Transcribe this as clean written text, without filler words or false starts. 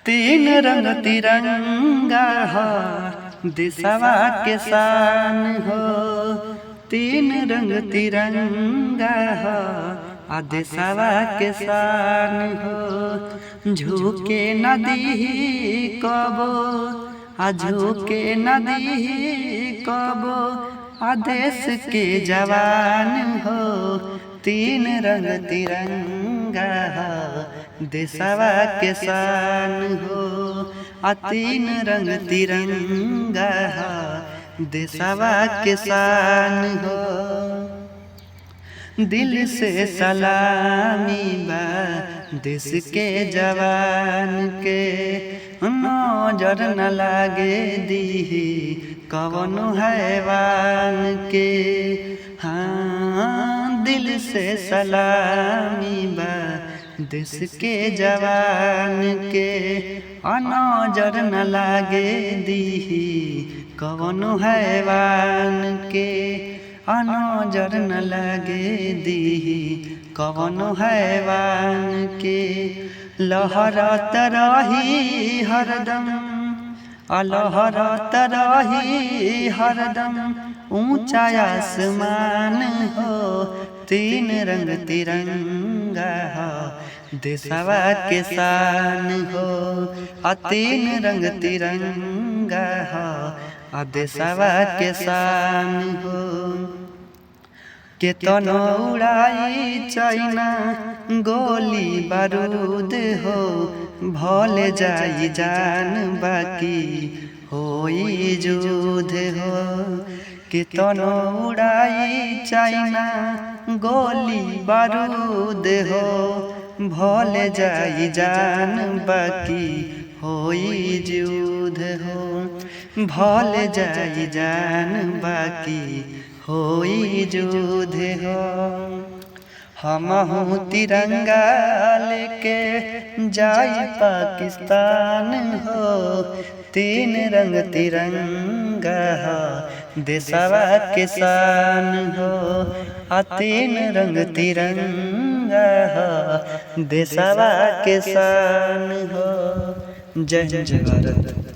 तीन रंग तिरंगा हो देशवा के शान हो। तीन रंग तिरंगा हो देशवा के शान हो। झुके नदी कबो झुके नदी कबो देश के जवान हो। तीन रंग तिरंगा हो देशवा के शान हो। तीन रंग तिरंगा हो देशवा के शान हो। दिल से सलामी बा देश के जवान के, नजर न लागे दीही कवनो हैवान के। हाँ दिल से सलामी बा देश के जवान के, नजर न लागे दीही कवनो हैवान के। नजर न लगे दीही कवनो हैवान के। लहरत रही हरदम लहरत रही हरदम ऊंचा आसमान हो। तीन रंग तिरंगा हो देशवा के शान हो। तीन रंग तिरंगा हो देशवा के शान हो। केतनो उड़ाई चाइना गोली बारूद हो, भले जाई जान बाकी होई जुद हो। केतनो उड़ाई चाइना गोली बारूद हो, भले जाई जान बाकी होई जुद हो। भले जाई जान बाकी होई जुद हो। हमहू तिरंगा लेके जाई पाकिस्तान हो। तीन रंग तिरंगा हो देशवा के शान हो। तीन रंग तिरंगा हो देशवा के शान हो। जय जय भारत।